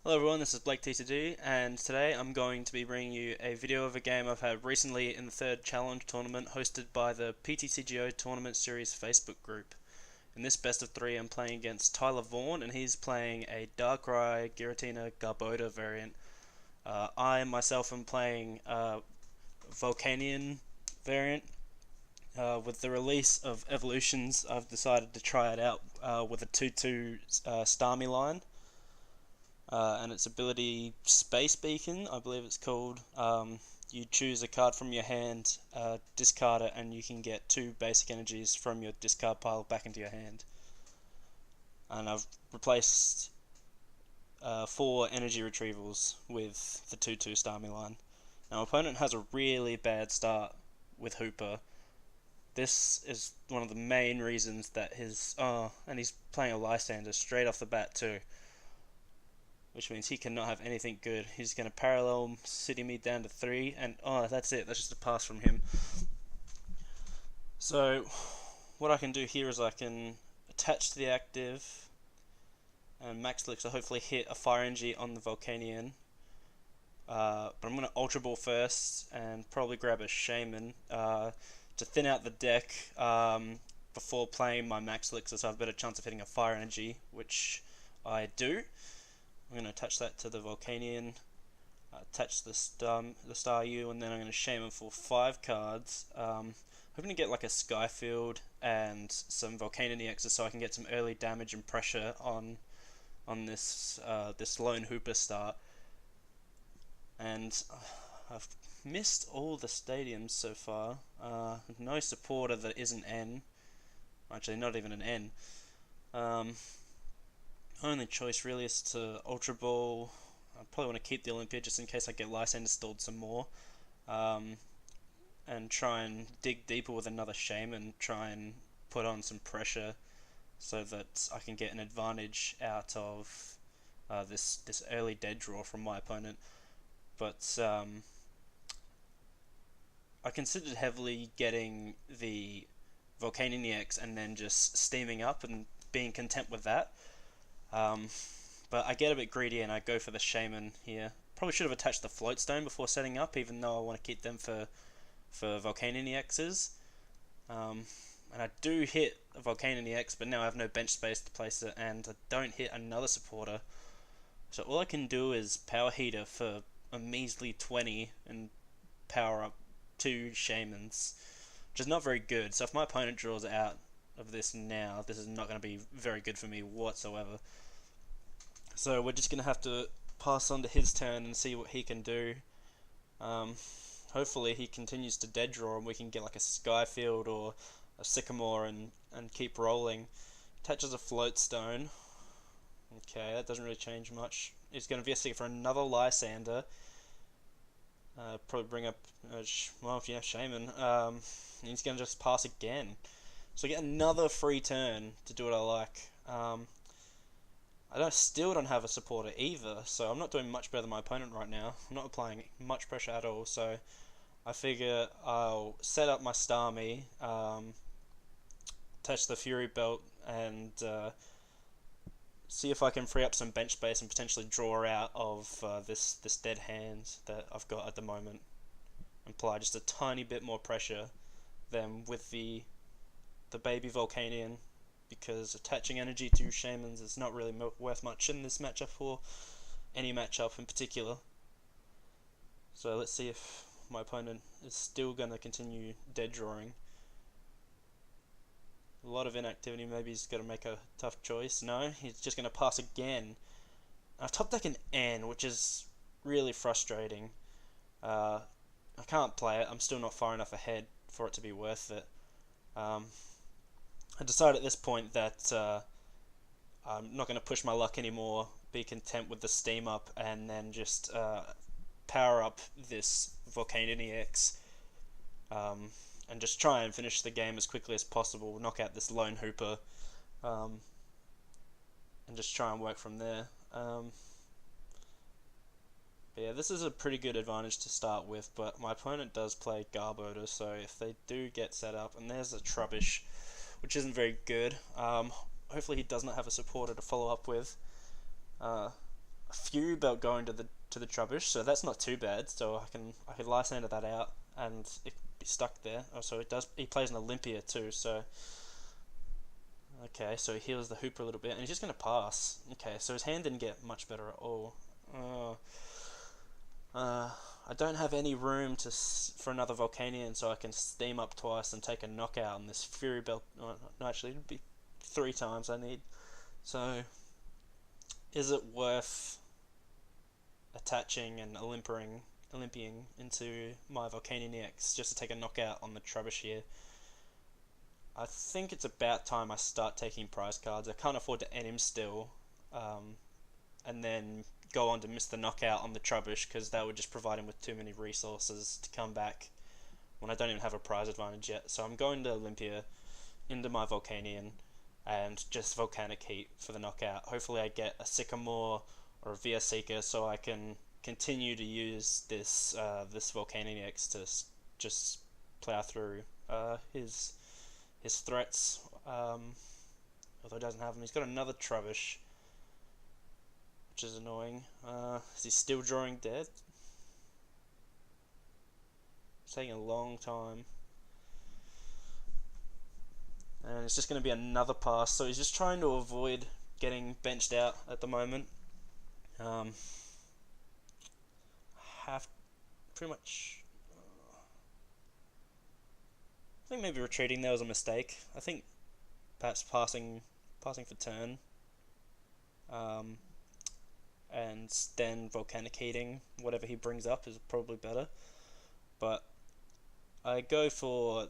Hello everyone, this is BlakeTCG, and today I'm going to be bringing you a video of a game I've had recently in the third Challenge Tournament hosted by the PTCGO Tournament Series Facebook group. In this best of three, I'm playing against Tyler Vaughan, and he's playing a Darkrai Giratina Garbodor variant. I myself am playing Volcanion variant. With the release of Evolutions, I've decided to try it out with a 2-2 Starmie line. And its ability Space Beacon, I believe it's called. You choose a card from your hand, discard it, and you can get 2 basic energies from your discard pile back into your hand. And I've replaced 4 energy retrievals with the 2-2 Starmie line. Now, my opponent has a really bad start with Hooper. This is one of the main reasons that his... and he's playing a Lysander straight off the bat too, which means he cannot have anything good. He's going to parallel City Me down to 3, and that's it. That's just a pass from him. So, what I can do here is I can attach to the active, and Max Elixir hopefully hit a Fire Energy on the Volcanion. But I'm going to Ultra Ball first, and probably grab a Shaman to thin out the deck before playing my Max Elixir, so I have a better chance of hitting a Fire Energy, which I do. I'm going to attach that to the Volcanion, attach the Staryu, and then I'm going to Shaman for 5 cards. Hoping to get like a Skyfield and some Volcanion EXs so I can get some early damage and pressure on this lone Hooper start. And I've missed all the stadiums so far. No supporter that isn't N. Actually, not even an N. Only choice really is to Ultra Ball. I probably want to keep the Olympia just in case I get Lysander installed some more. And try and dig deeper with another Shaman, try and put on some pressure so that I can get an advantage out of this early dead draw from my opponent. But I considered heavily getting the Volcanion EX and then just steaming up and being content with that. But I get a bit greedy and I go for the Shaman here. Probably should have attached the Floatstone before setting up, even though I want to keep them for Volcanion EXs. And I do hit a Volcanion EX, but now I have no bench space to place it, and I don't hit another supporter. So all I can do is Power Heater for a measly 20 and power up 2 Shamans, which is not very good. So if my opponent draws out of this now, this is not going to be very good for me whatsoever. So we're just going to have to pass on to his turn and see what he can do. Hopefully he continues to dead draw and we can get like a Skyfield or a Sycamore and keep rolling. Attaches a Floatstone. Okay, that doesn't really change much. He's going to VS for another Lysander. Probably bring up, Shaman. He's going to just pass again. So I get another free turn to do what I like. I still don't have a supporter either, so I'm not doing much better than my opponent right now. I'm not applying much pressure at all, so I figure I'll set up my Starmie, attach the Fury Belt, and see if I can free up some bench space and potentially draw out of this dead hand that I've got at the moment. Apply just a tiny bit more pressure than with the baby Volcanion, because attaching energy to Shamans is not really worth much in this matchup or any matchup in particular. So let's see if my opponent is still going to continue dead drawing. A lot of inactivity, maybe he's going to make a tough choice. No, he's just going to pass again. I've top deck an N, which is really frustrating. I can't play it, I'm still not far enough ahead for it to be worth it. I decided at this point that I'm not going to push my luck anymore, be content with the steam up, and then just power up this Volcanion EX, and just try and finish the game as quickly as possible, knock out this lone Hooper, and just try and work from there. But yeah, this is a pretty good advantage to start with, but my opponent does play Garbodor, so if they do get set up, and there's a Trubbish, which isn't very good. Hopefully he does not have a supporter to follow up with. Fury Belt going to the Trubbish, so that's not too bad. So I can Lysander that out, and it be stuck there. Oh, so it does. He plays an Olympia too, so okay. So he heals the Hooper a little bit, and he's just gonna pass. Okay, so his hand didn't get much better at all. I don't have any room for another Volcanion, so I can steam up twice and take a knockout on this Fury Belt. No, actually, it'd be 3 times I need. So, is it worth attaching and Olympiing into my Volcanion EX just to take a knockout on the Trubbish here? I think it's about time I start taking prize cards. I can't afford to end him still, and then go on to miss the knockout on the Trubbish, because that would just provide him with too many resources to come back when I don't even have a prize advantage yet. So I'm going to Olympia into my Volcanion and just Volcanic Heat for the knockout. Hopefully I get a Sycamore or a VS Seeker so I can continue to use this Volcanion X to just plow through his threats. Although he doesn't have them. He's got another Trubbish, which is annoying. Is he still drawing dead? It's taking a long time. And it's just going to be another pass, so he's just trying to avoid getting benched out at the moment. Have pretty much... I think maybe retreating there was a mistake. I think perhaps passing for turn. And then Volcanic Heating, whatever he brings up, is probably better. But I go for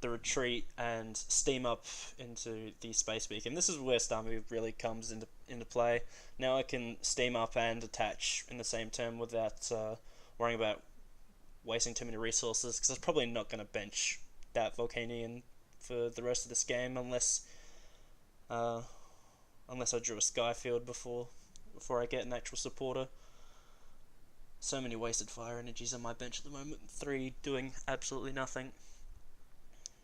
the retreat and steam up into the Space Beacon. This is where Star Move really comes into play. Now I can steam up and attach in the same turn without worrying about wasting too many resources, because I was probably not going to bench that Volcanion for the rest of this game unless I drew a Skyfield before I get an actual supporter. So many wasted fire energies on my bench at the moment. 3 doing absolutely nothing.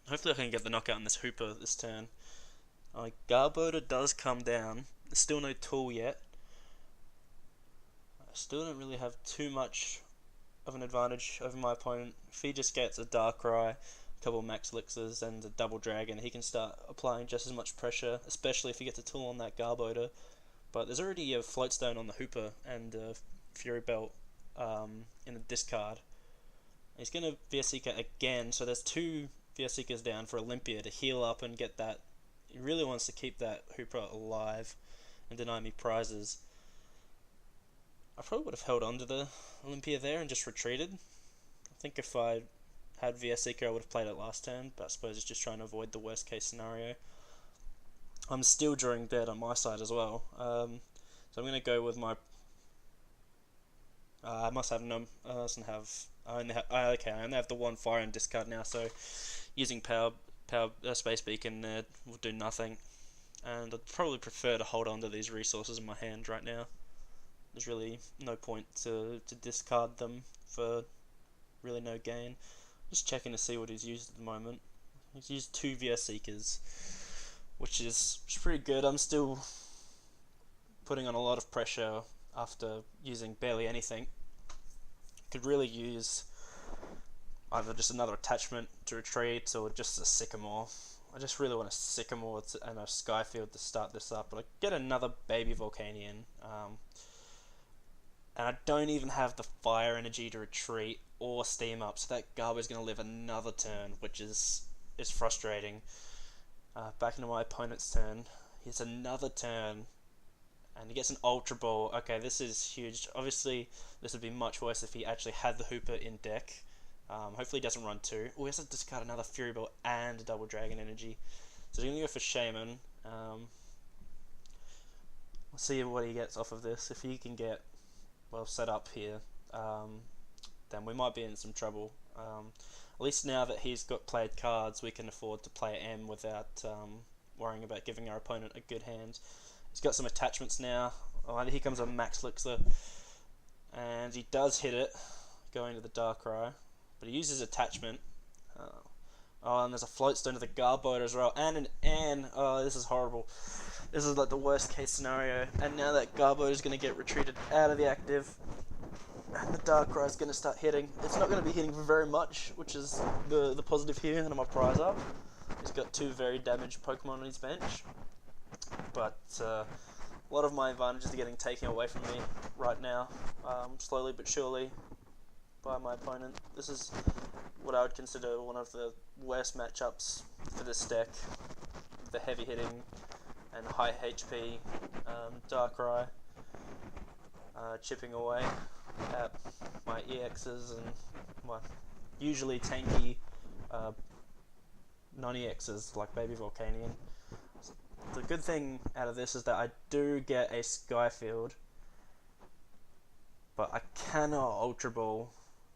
Hopefully I can get the knockout on this Hooper this turn. Garbodor does come down. There's still no tool yet. I still don't really have too much of an advantage over my opponent. If he just gets a Darkrai, a couple of Max Elixirs and a Double Dragon, he can start applying just as much pressure, especially if he gets a tool on that Garbodor. But there's already a Floatstone on the Hooper and a Fury Belt in the discard. He's going to VS Seeker again, so there's 2 VS Seekers down for Olympia to heal up and get that. He really wants to keep that Hooper alive and deny me prizes. I probably would have held on to the Olympia there and just retreated. I think if I had VS Seeker I would have played it last turn, but I suppose it's just trying to avoid the worst case scenario. I'm still drawing dead on my side as well, so I'm going to go with my... I must have no... I only have the 1 fire and discard now, so using power Space Beacon will do nothing, and I'd probably prefer to hold on to these resources in my hand right now. There's really no point to discard them for really no gain. Just checking to see what he's used at the moment. He's used 2 VS Seekers, which is pretty good. I'm still putting on a lot of pressure after using barely anything. Could really use either just another attachment to retreat or just a Sycamore. I just really want a Sycamore and a Skyfield to start this up, but I get another baby Volcanion. And I don't even have the fire energy to retreat or steam up, so that Garbo's going to live another turn, which is frustrating. Back into my opponent's turn. Here's another turn, and he gets an Ultra Ball. Okay, this is huge. Obviously, this would be much worse if he actually had the Hooper in deck. Hopefully he doesn't run 2. Oh, he has to discard another Fury Ball and a Double Dragon Energy. So he's going to go for Shaman. We'll see what he gets off of this. If he can get well set up here, then we might be in some trouble. At least now that he's got played cards, we can afford to play M without worrying about giving our opponent a good hand. He's got some attachments now. Oh, and here comes a Max Elixir, and he does hit it, going to the Darkrai, but he uses attachment. Oh, and there's a Floatstone to the Garbodor as well, and an Ann. Oh, this is horrible. This is like the worst case scenario, and now that Garbo is going to get retreated out of the active, and the Darkrai is going to start hitting. It's not going to be hitting very much, which is the positive here, and my prize up. He's got 2 very damaged Pokemon on his bench, but a lot of my advantages are getting taken away from me right now, slowly but surely, by my opponent. This is what I would consider one of the worst matchups for this deck. The heavy hitting and high HP Darkrai chipping away at my EXs and my usually tanky non-EXs like Baby Volcanion. So the good thing out of this is that I do get a Sky Field, but I cannot Ultra Ball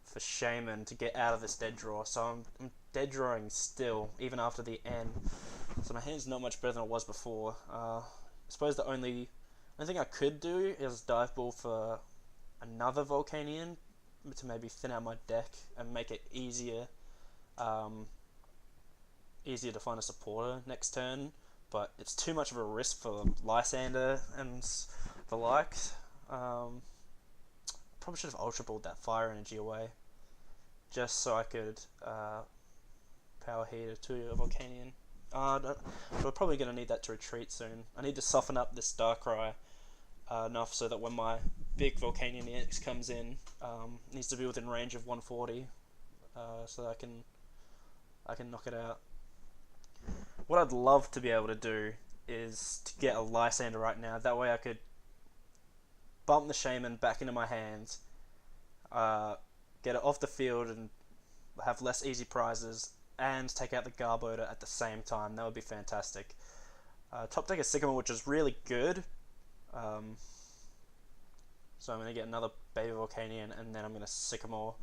for Shaman to get out of this dead draw, so I'm dead drawing still, even after the end. So my hand's not much better than it was before. I suppose the only thing I could do is Dive Ball for another Volcanion to maybe thin out my deck and make it easier to find a supporter next turn, but it's too much of a risk for Lysander and the likes. Probably should have Ultra Balled that Fire Energy away, just so I could Power Heater to a Volcanion. We're probably going to need that to retreat soon. I need to soften up this Darkrai enough so that when my big Volcanion EX comes in, needs to be within range of 140, so that I can knock it out. What I'd love to be able to do is to get a Lysander right now. That way I could bump the Shaman back into my hands, get it off the field and have less easy prizes, and take out the Garbodor at the same time. That would be fantastic. Top deck is Sycamore, which is really good. So I'm going to get another Baby Volcanion, and then I'm going to Sycamore.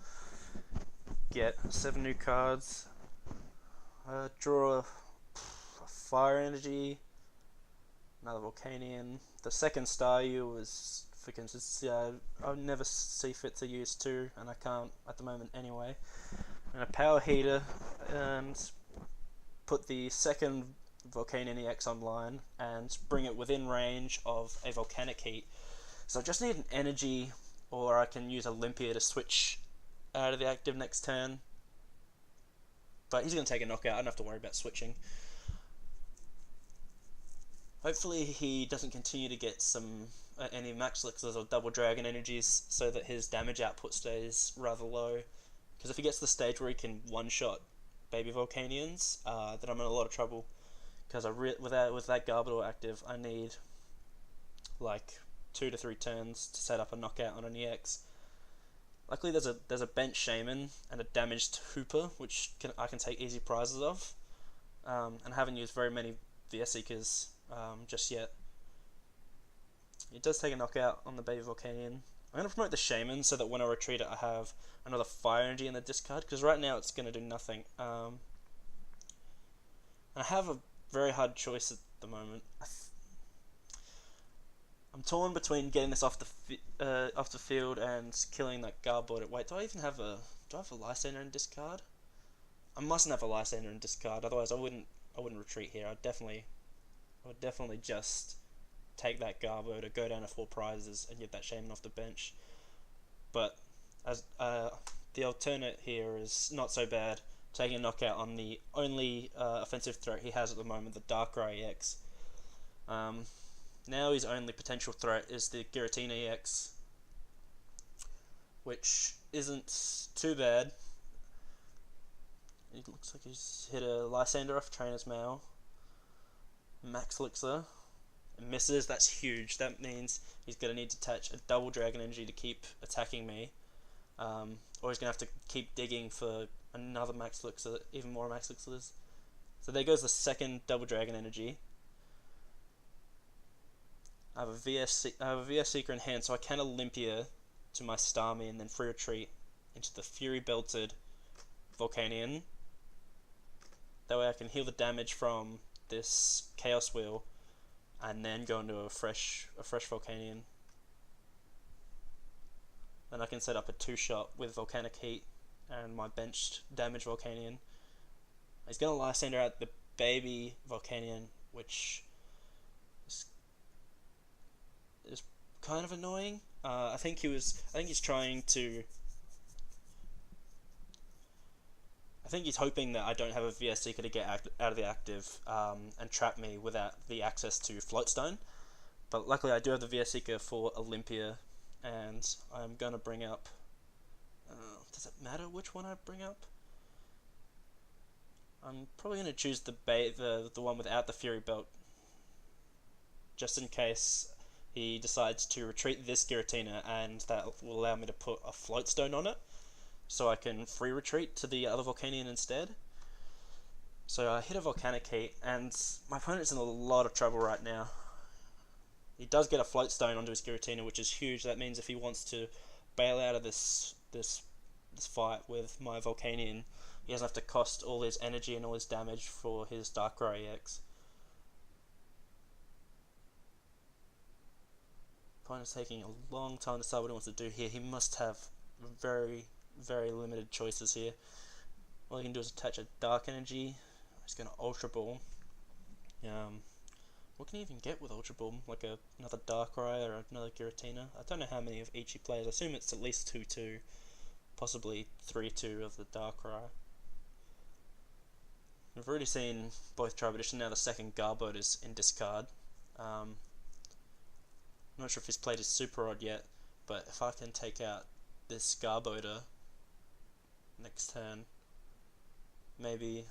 Get 7 new cards. Draw a Fire Energy. Another Volcanion. The second Staryu was for consistency. I would never see fit to use 2, and I can't at the moment anyway. And a Power Heater, and put the second Volcanion EX online and bring it within range of a Volcanic Heat. So I just need an Energy, or I can use Olympia to switch out of the active next turn. But he's going to take a knockout, I don't have to worry about switching. Hopefully he doesn't continue to get some any Max Elixirs or Double Dragon Energies so that his damage output stays rather low. Because if he gets to the stage where he can one-shot Baby Volcanions, then I'm in a lot of trouble. Because with that Garbodor active, I need like 2 to 3 turns to set up a knockout on an EX. Luckily there's a bench Shaman and a damaged Hooper, which I can take easy prizes of. And I haven't used very many VS Seekers just yet. It does take a knockout on the Baby Volcanion. I'm going to promote the Shaman so that when I retreat it I have another Fire Energy in the discard, because right now it's going to do nothing. I have a very hard choice at the moment. I'm torn between getting this off the field and killing that Garbodor. Wait, do I have a Lysander in discard? I mustn't have a Lysander in discard, otherwise I wouldn't retreat here. I would definitely just take that Garbodor, go down to 4 prizes, and get that Shaman off the bench. But as the alternate here is not so bad, taking a knockout on the only offensive threat he has at the moment, the Darkrai EX. Now his only potential threat is the Giratina EX, which isn't too bad. It looks like he's hit a Lysander off Trainer's Mail. Max Elixir. It misses, that's huge. That means he's going to need to attach a Double Dragon Energy to keep attacking me. Or he's going to have to keep digging for another Max Elixir, even more Max Elixirs. So there goes the second Double Dragon Energy. I have a VS Seeker in hand, so I can Olympia to my Starmie and then free retreat into the Fury Belted Volcanion. That way I can heal the damage from this Chaos Wheel and then go into a fresh Volcanion. Then I can set up a 2-shot with Volcanic Heat and my benched damaged Volcanion. He's going to Lysander out the Baby Volcanion, which is kind of annoying. I think he's trying to. I think he's hoping that I don't have a VS Seeker to get out of the active and trap me without the access to Floatstone. But luckily I do have the VS Seeker for Olympia, and I'm going to bring up... does it matter which one I bring up? I'm probably going to choose the one without the Fury Belt, just in case he decides to retreat this Giratina, and that will allow me to put a Floatstone on it, so I can free retreat to the other Volcanion instead. So I hit a Volcanic Heat, and my opponent's in a lot of trouble right now. He does get a Floatstone onto his Giratina, which is huge. That means if he wants to bail out of this fight with my Volcanion, he doesn't have to cost all his energy and all his damage for his Darkrai EX. Opponent's taking a long time to decide what he wants to do here. He must have very, very limited choices here. All he can do is attach a Dark Energy. He's going to Ultra Ball. What can he even get with Ultra Ball? Like another Darkrai or another Giratina? I don't know how many of each he plays. I assume it's at least 2-2, possibly 3-2 of the Darkrai. We've already seen both Tribe Edition. Now the second Garboat is in discard. I'm not sure if he's played his Super Odd yet, but if I can take out this Garboater next turn, maybe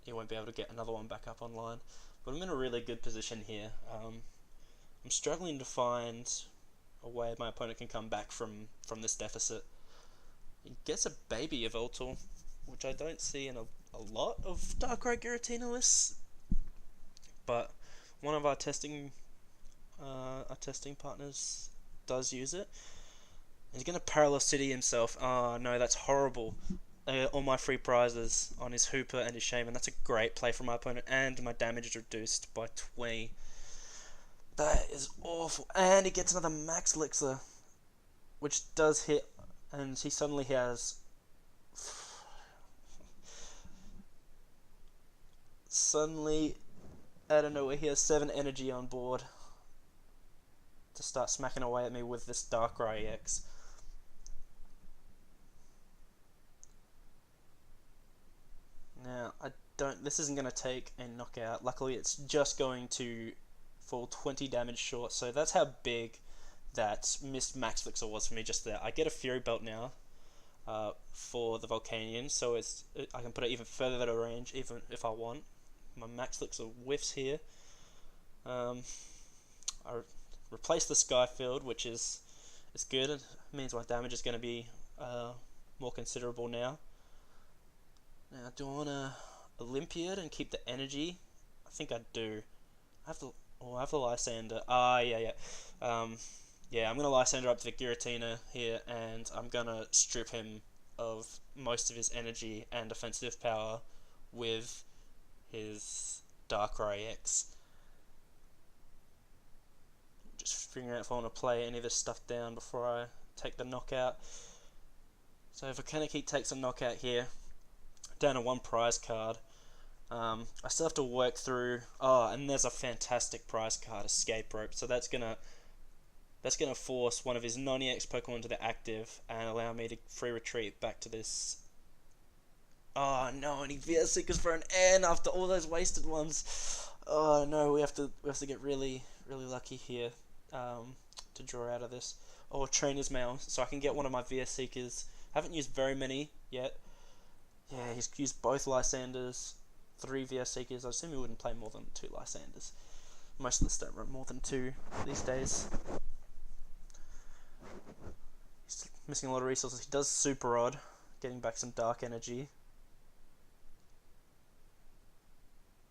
he won't be able to get another one back up online. But I'm in a really good position here. I'm struggling to find a way my opponent can come back from this deficit. He gets a baby Yveltal, which I don't see in a lot of Darkrai Giratina lists, but one of our testing partners does use it. He's going to Parallel City himself. Oh no, that's horrible. All my free prizes on his Hooper and his Shaman. That's a great play from my opponent, and my damage is reduced by 20. That is awful. And he gets another Max Elixir, which does hit, and he suddenly has... Suddenly, out of nowhere, he has 7 energy on board to start smacking away at me with this Darkrai EX. Now, this isn't going to take a knockout. Luckily, it's just going to fall 20 damage short, so that's how big that missed Max Elixir was for me just there. I get a Fury Belt now for the Volcanion, so I can put it even further out of range, even if I want. My Max Elixir whiffs here. I replace the Skyfield, which is good. It means my damage is going to be more considerable now. Now, do I want to Olympiad and keep the energy? I think I do. I have the Lysander. Yeah. I'm going to Lysander up to the Giratina here, and I'm going to strip him of most of his energy and offensive power with his Darkrai EX. Just figuring out if I want to play any of this stuff down before I take the knockout. So Volcanic Heat takes a knockout here. Down to 1 prize card. I still have to work through... Oh, and there's a fantastic prize card, Escape Rope. So that's gonna force one of his non-EX Pokemon to the active and allow me to free retreat back to this. Oh no, and he VS Seekers for an N after all those wasted ones. Oh no, we have to get really lucky here to draw out of this. Oh, Trainer's Mail, so I can get one of my VS Seekers. Haven't used very many yet. Yeah, he's used both Lysanders, 3 VS Seekers. I assume he wouldn't play more than 2 Lysanders. Most of us don't run more than 2 these days. He's missing a lot of resources. He does Super Odd, getting back some Dark Energy.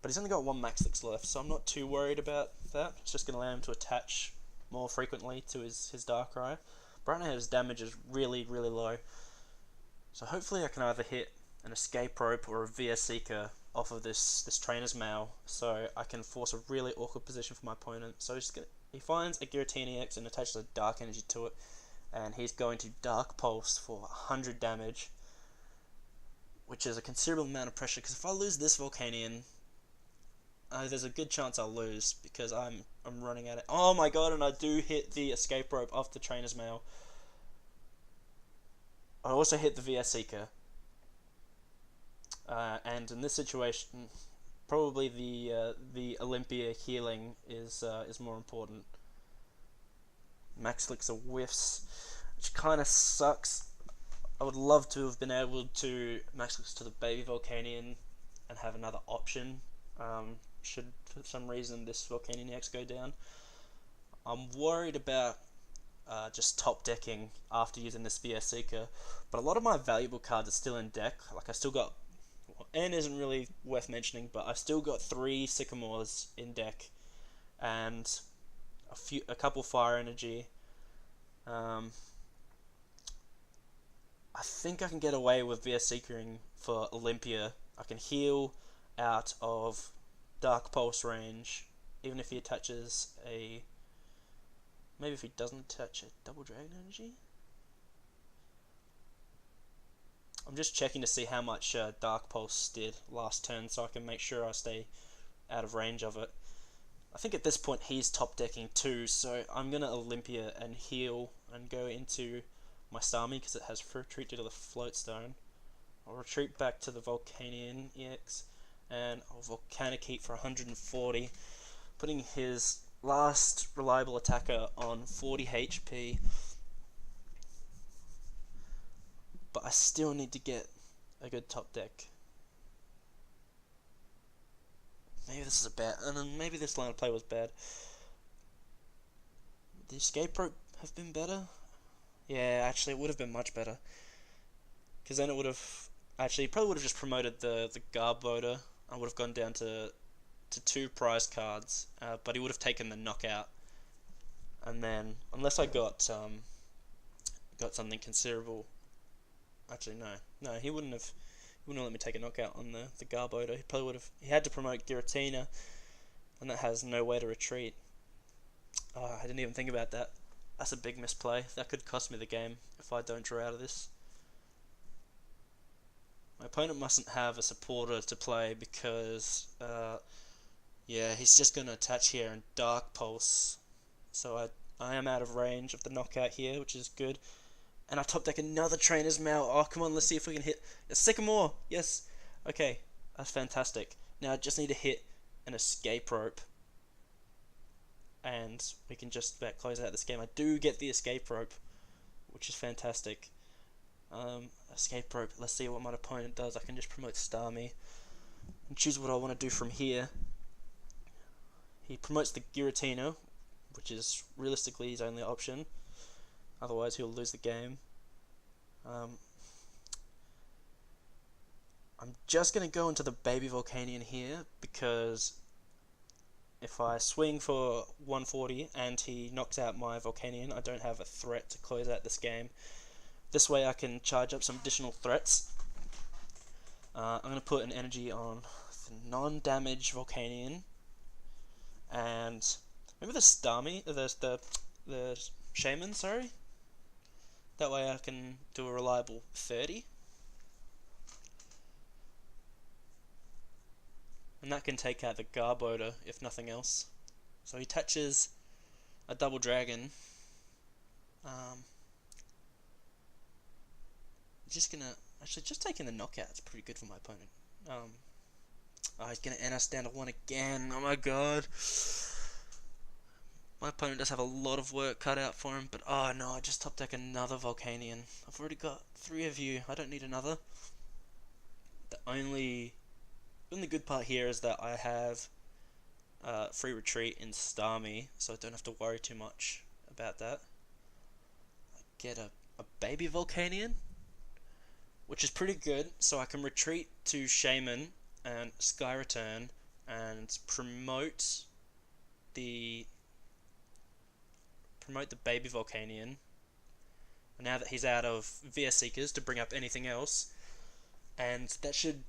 But he's only got 1 Max Elixir left, so I'm not too worried about that. It's just going to allow him to attach more frequently to his Darkrai. But right now his damage is really low. So hopefully I can either hit an Escape Rope or a VS Seeker off of this Trainer's Mail, so I can force a really awkward position for my opponent. So he finds a Giratina EX and attaches a Dark Energy to it, and he's going to Dark Pulse for 100 damage, which is a considerable amount of pressure, because if I lose this Volcanion, there's a good chance I'll lose because I'm running at it. Oh my god, and I do hit the escape rope off the trainer's mail. I also hit the VS Seeker. And in this situation, probably the Olympia healing is more important. Max Elixir whiffs, which kind of sucks. I would love to have been able to Max Elixir to the Baby Volcanion and have another option. Should for some reason this Volcanion EX go down. I'm worried about just top decking after using this VS Seeker, but a lot of my valuable cards are still in deck. Like I still got, N isn't really worth mentioning, but I've still got 3 Sycamores in deck, and a couple Fire Energy. I think I can get away with VS Seekering for Olympia. I can heal out of Dark Pulse range, even if he attaches a... Maybe if he doesn't attach a Double Dragon Energy? I'm just checking to see how much Dark Pulse did last turn so I can make sure I stay out of range of it. I think at this point he's top decking too, so I'm going to Olympia and heal and go into my Starmie because it has free retreat due to the Float Stone. I'll retreat back to the Volcanion EX and I'll Volcanic Heat for 140, putting his last reliable attacker on 40 HP. But I still need to get a good top deck. Maybe this is a bad, and then maybe this line of play was bad. Would the escape rope have been better? Yeah, actually it would have been much better. Because then it would have, actually probably would have just promoted the Garb Loader. I would have gone down to 2 prize cards, but he would have taken the knockout. And then, unless I got something considerable. Actually, no, he wouldn't have let me take a knockout on the Garboda. He probably would have. He had to promote Giratina, and that has no way to retreat. I didn't even think about that. That's a big misplay. That could cost me the game if I don't draw out of this. My opponent mustn't have a supporter to play because, yeah, he's just going to attach here and Dark Pulse. So I am out of range of the knockout here, which is good. And I top deck another Trainer's Mail. Oh, come on, let's see if we can hit a Sycamore. Yes. Okay, that's fantastic. Now I just need to hit an Escape Rope. And we can just about close out this game. I do get the Escape Rope, which is fantastic. Escape Rope, let's see what my opponent does. I can just promote Starmie and choose what I want to do from here. He promotes the Giratina, which is realistically his only option. Otherwise he'll lose the game. I'm just going to go into the Baby Volcanion here, because if I swing for 140 and he knocks out my Volcanion, I don't have a threat to close out this game. This way I can charge up some additional threats. I'm going to put an energy on the non-damage Volcanion, and maybe the Starmie, the Shaman, sorry. That way I can do a reliable 30. And that can take out the Garboda, if nothing else. So he attaches a Double Dragon. Just gonna... Actually, just taking the knockout is pretty good for my opponent. Oh, he's gonna end us down to 1 again. Oh my god. My opponent does have a lot of work cut out for him, but oh no, I just top deck another Volcanion. I've already got 3 of you, I don't need another. The only good part here is that I have free retreat in Starmie, so I don't have to worry too much about that. I get a Baby Volcanion, which is pretty good, so I can retreat to Shaman and Sky Return and promote the Baby Volcanion. And now that he's out of VS Seekers to bring up anything else, and that should...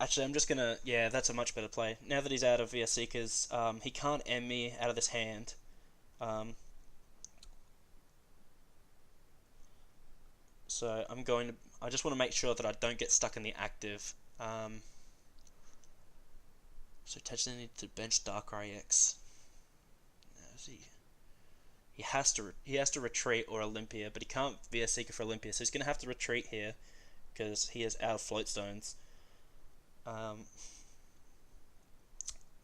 Actually, I'm just gonna... Yeah, that's a much better play. Now that he's out of VS Seekers, he can't end me out of this hand. So I'm going to... I just want to make sure that I don't get stuck in the active. So Tetsuya needs to bench Darkrai X. He has to retreat or Olympia, but he can't be a Seeker for Olympia, so he's gonna have to retreat here because he is out of float stones. He's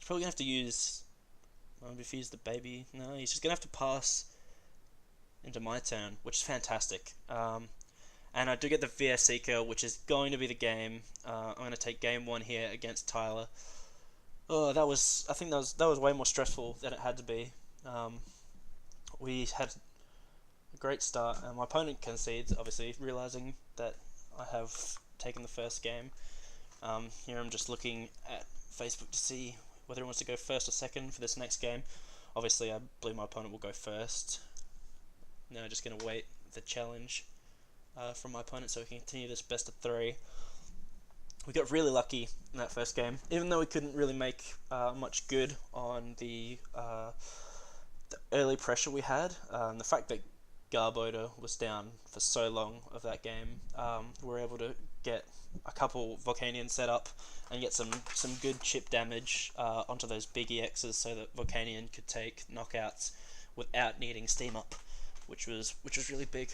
probably gonna have to use. Maybe if he used the baby, no, he's just gonna have to pass into my turn, which is fantastic. And I do get the VS Seeker, which is going to be the game. I'm going to take game 1 here against Tyler. Oh, I think that was way more stressful than it had to be. We had a great start, and my opponent concedes, obviously, realizing that I have taken the first game. Here I'm just looking at Facebook to see whether he wants to go first or second for this next game. Obviously, I believe my opponent will go first. Now just going to wait the challenge from my opponent so we can continue this best of 3. We got really lucky in that first game, even though we couldn't really make much good on the early pressure we had. The fact that Garbodor was down for so long of that game, we were able to get a couple Volcanion set up and get some good chip damage onto those big EXs so that Volcanion could take knockouts without needing steam up, which was really big.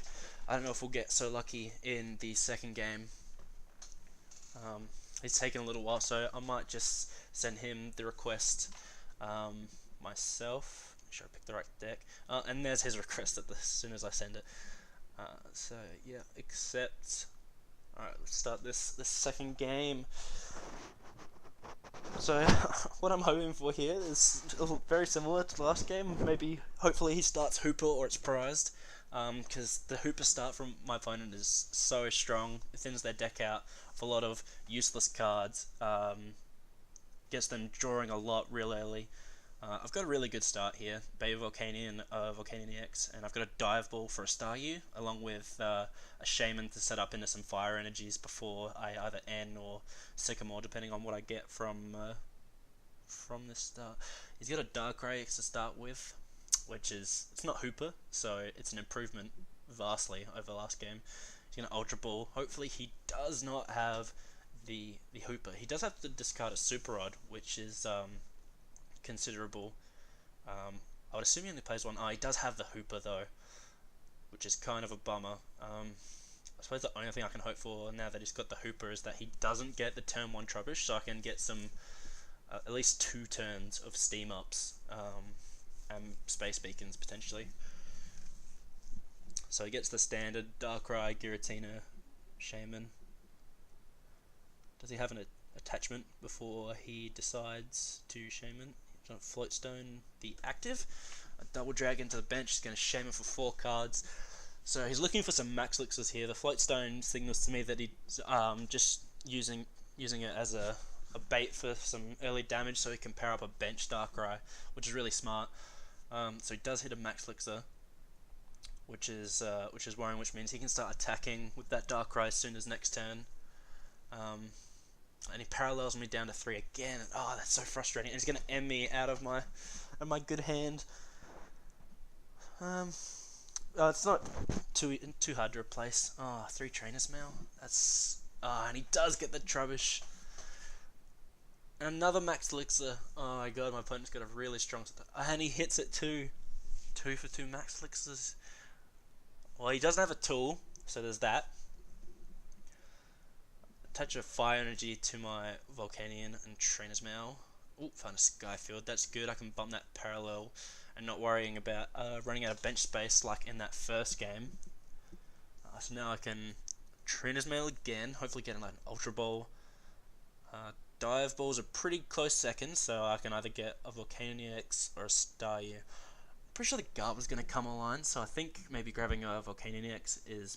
I don't know if we'll get so lucky in the second game. It's taken a little while, so I might just send him the request myself. Make sure I pick the right deck. And there's his request as soon as I send it. So yeah, accept. Alright, let's start this second game. So what I'm hoping for here is very similar to the last game. Maybe, hopefully he starts Hooper or it's prized. Because the Hooper start from my opponent is so strong. It thins their deck out with a lot of useless cards. Gets them drawing a lot real early. I've got a really good start here. Baby Volcanion, Volcanion EX, and I've got a Dive Ball for a Staryu, along with a Shaman to set up into some Fire Energies before I either N or Sycamore, depending on what I get from this start. He's got a Darkrai EX to start with, which is, it's not Hooper, so it's an improvement vastly over last game. He's going to Ultra Ball. Hopefully he does not have the Hooper. He does have to discard a Super Rod, which is considerable. I would assume he only plays one. He does have the Hooper though, which is kind of a bummer. I suppose the only thing I can hope for now that he's got the Hooper is that he doesn't get the turn 1 Trubbish, so I can get some at least 2 turns of steam ups and space beacons potentially. So he gets the standard Darkrai, Giratina, Shaman. Does he have an attachment before he decides to Shaman? He's going to Floatstone the active. A double Dragon to the bench. He's going to Shaman for 4 cards. So he's looking for some max elixirs here. The Floatstone signals to me that he's just using it as a bait for some early damage so he can pair up a bench Darkrai, which is really smart. So he does hit a max elixir, which is worrying, which means he can start attacking with that Darkrai as soon as next turn. And he parallels me down to 3 again. Oh, that's so frustrating. And he's going to end me out of my good hand. It's not too hard to replace. 3 Trainer's Mail. That's and he does get the Trubbish. And another max elixir. Oh my god, my opponent's got a really strong and he hits it too. 2 for 2 max elixirs. Well, he doesn't have a tool, so there's that. Attach a Fire Energy to my Volcanion and Trainer's Mail. Oh, found a Skyfield. That's good. I can bump that parallel and not worrying about running out of bench space like in that first game. So now I can Trainer's Mail again. Hopefully get like an Ultra Ball. Dive Ball's a pretty close second, so I can either get a Volcanion EX or a Staryu. Pretty sure the Garb is going to come online, so I think maybe grabbing a Volcanion EX is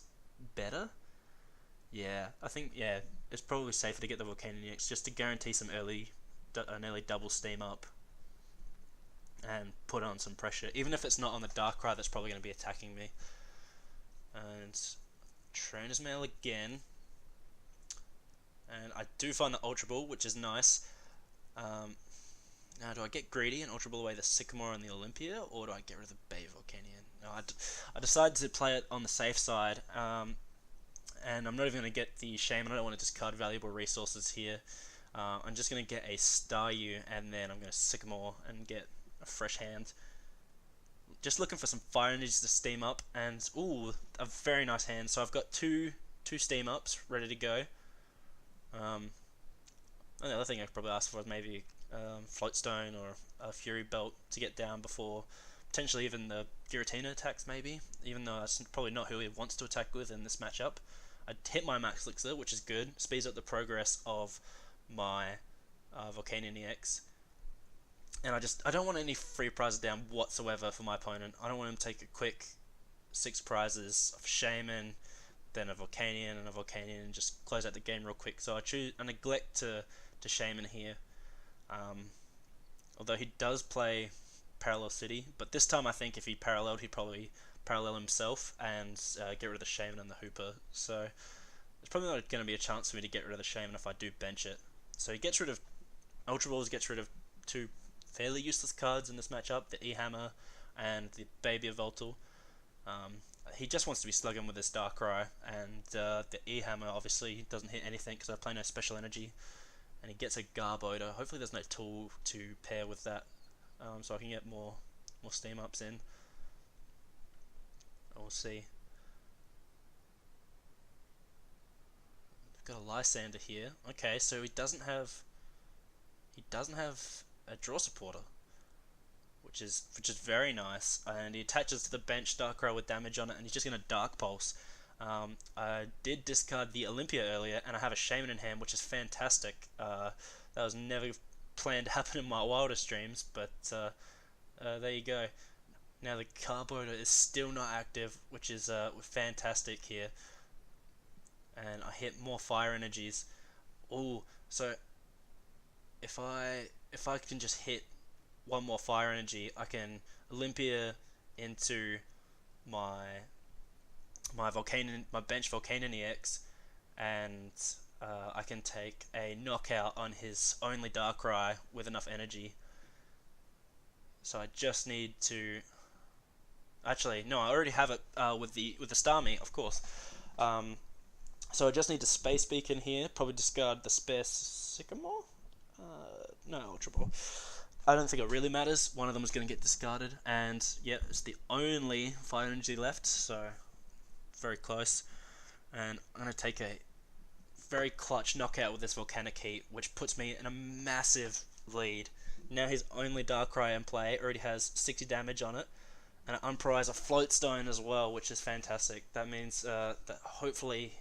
better. Yeah, I think it's probably safer to get the Volcanion EX just to guarantee an early double steam up and put on some pressure. Even if it's not on the Darkrai, that's probably going to be attacking me. And Trainer's Mail again. And I do find the Ultra Ball, which is nice. Now, do I get greedy and Ultra Ball away the Sycamore and the Olympia, or do I get rid of the Bay Volcanion? No, I decided to play it on the safe side. And I'm not even going to get the Shaman. I don't want to discard valuable resources here. I'm just going to get a Staryu, and then I'm going to Sycamore and get a fresh hand. Just looking for some fire energies to steam up, and ooh, a very nice hand. So I've got two steam ups ready to go. And the other thing I could probably ask for is maybe Floatstone or a Fury Belt to get down before potentially even the Giratina attacks, maybe, even though that's probably not who he wants to attack with in this matchup. I hit my Max Elixir, which is good, speeds up the progress of my Volcanion EX, and I don't want any free prizes down whatsoever for my opponent. I don't want him to take a quick 6 prizes of Shaman, then a Volcanion and a Volcanion, and just close out the game real quick. So I neglect to Shaman here, although he does play Parallel City, but this time I think if he paralleled, he'd probably parallel himself and get rid of the Shaman and the Hooper. So there's probably not going to be a chance for me to get rid of the Shaman if I do bench it. So he gets rid of Ultra Balls, gets rid of 2 fairly useless cards in this matchup, the E-Hammer and the Baby Voltal. He just wants to be slugging with his Darkrai, and the E-Hammer obviously doesn't hit anything because I play no special energy, and he gets a Garbodor. Hopefully there's no tool to pair with that, so I can get more steam ups in. We'll see. We've got a Lysander here. Okay, so he doesn't have a draw supporter, which is very nice, and he attaches to the bench Darkrai with damage on it, and he's just going to Dark Pulse. I did discard the Olympia earlier, and I have a Shaman in hand, which is fantastic. That was never planned to happen in my wildest dreams, but there you go. Now the Garbodor is still not active, which is fantastic here. And I hit more fire energies. Ooh, so if I can just hit one more fire energy, I can Olympia into my bench Volcanion EX, and I can take a knockout on his only Darkrai with enough energy. So I just need to. Actually, no, I already have it with the Starmie, of course. So I just need to Space Beacon here. Probably discard the spare Sycamore. No, Ultra Ball. I don't think it really matters. One of them is going to get discarded, and yeah, it's the only fire energy left, so very close. And I'm going to take a very clutch knockout with this Volcanic Heat, which puts me in a massive lead. Now his only Darkrai in play already has 60 damage on it, and I unprize a Floatstone as well, which is fantastic. That means that hopefully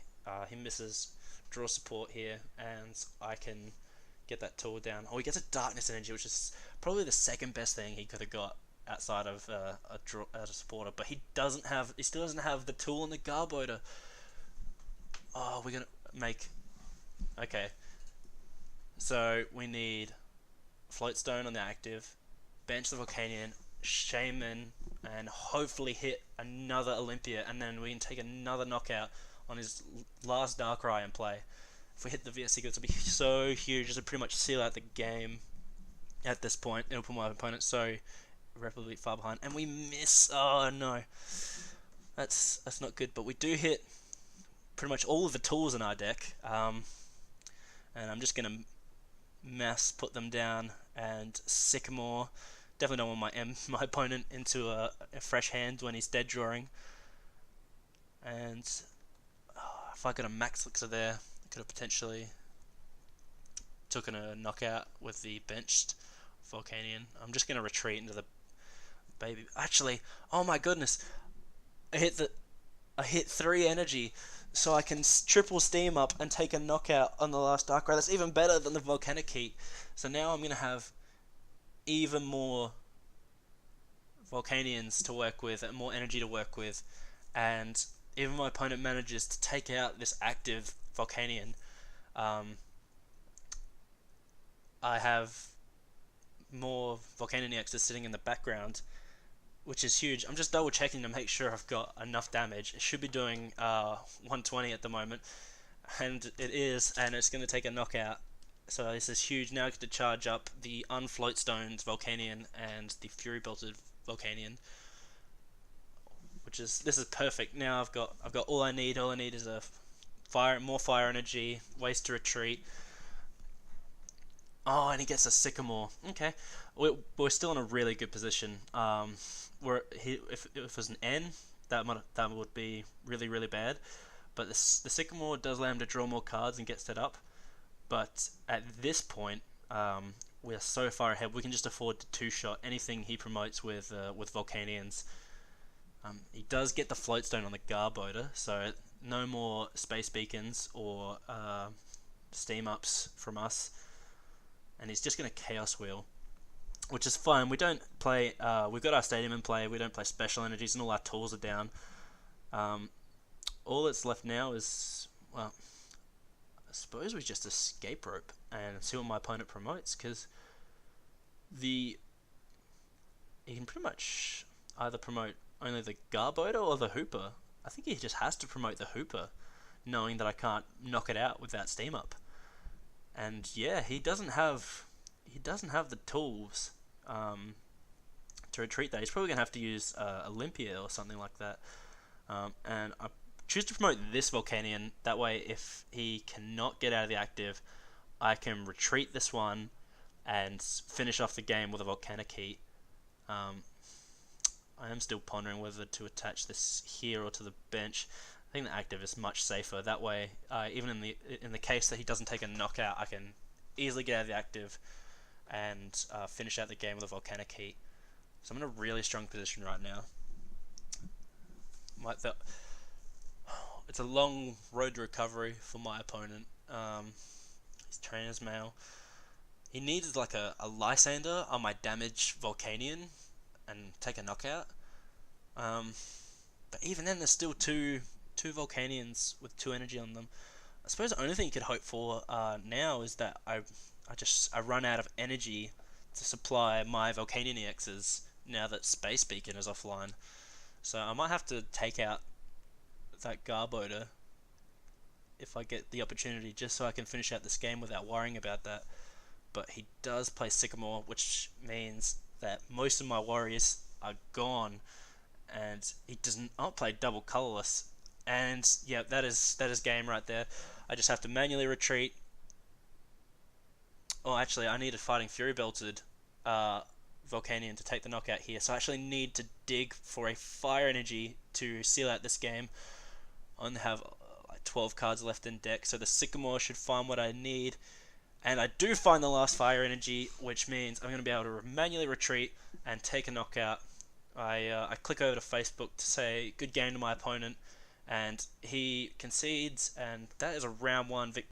he misses draw support here, and I can get that tool down. Oh, he gets a Darkness Energy, which is probably the second best thing he could have got outside of a supporter. But he still doesn't have the tool on the Garbodor. Oh, we're gonna make. Okay, so we need Floatstone on the active, bench the Volcanion, Shaman, and hopefully hit another Olympia, and then we can take another knockout on his last Darkrai in play. If we hit the VS Secrets, it'll be so huge. It'll pretty much seal out the game at this point. It'll put my opponent so irreparably far behind. And we miss. Oh, no. That's not good. But we do hit pretty much all of the tools in our deck. And I'm just going to mass put them down. And Sycamore. Definitely don't want my opponent into a fresh hand when he's dead drawing. And if I got a Max Elixir there, I could have potentially taken a knockout with the benched Volcanion. I'm just going to retreat into the baby. Actually, oh my goodness, I hit 3 energy, so I can triple steam up and take a knockout on the last Darkrai. That's even better than the Volcanic Heat. So now I'm going to have even more Volcanions to work with and more energy to work with, and even my opponent manages to take out this active Volcanion, I have more Volcanion EXs sitting in the background, which is huge. I'm just double checking to make sure I've got enough damage. It should be doing 120 at the moment, and it is, and it's going to take a knockout. So this is huge. Now I get to charge up the Unfloatstones Volcanion and the Fury Belted Volcanion, this is perfect. Now I've got all I need. All I need is more fire energy, ways to retreat, Oh, and he gets a Sycamore. Okay, we're still in a really good position. If it was an N, that would be really bad. But the Sycamore does allow him to draw more cards and get set up. But at this point, we're so far ahead. We can just afford to two-shot anything he promotes with Volcanions. He does get the Floatstone on the Garbodor, so no more Space Beacons or Steam Ups from us. And he's just going to Chaos Wheel, which is fine. We don't play. We've got our Stadium in play. We don't play Special Energies, and all our tools are down. All that's left now is, well, I suppose we just Escape Rope and see what my opponent promotes, because he can pretty much either promote only the Garbodor or the Hooper. I think he just has to promote the Hooper, knowing that I can't knock it out with that Steam Up. And yeah, he doesn't have the tools to retreat that. He's probably gonna have to use Olympia or something like that. And I choose to promote this Volcanion. That way, if he cannot get out of the active, I can retreat this one and finish off the game with a Volcanic Heat. I am still pondering whether to attach this here or to the bench. I think the active is much safer. That way, even in the case that he doesn't take a knockout, I can easily get out of the active and finish out the game with a Volcanic Heat. So I'm in a really strong position right now. It's a long road to recovery for my opponent. His Trainer's Mail. He needs like a Lysander on my damaged Volcanion and take a knockout. But even then, there's still two Volcanions with 2 energy on them. I suppose the only thing you could hope for now is that I run out of energy to supply my Volcanion EXs now that Space Beacon is offline. So I might have to take out that Garbodor if I get the opportunity, just so I can finish out this game without worrying about that. But he does play Sycamore, which means that most of my warriors are gone, and he does not play double colorless. And yeah, that is game right there. I just have to manually retreat. Oh, actually, I need a Fighting Fury belted Volcanion to take the knockout here, so I actually need to dig for a Fire Energy to seal out this game. I only have like 12 cards left in deck, so the Sycamore should find what I need. And I do find the last Fire Energy, which means I'm going to be able to manually retreat and take a knockout. I click over to Facebook to say good game to my opponent, and he concedes, and that is a round 1 victory.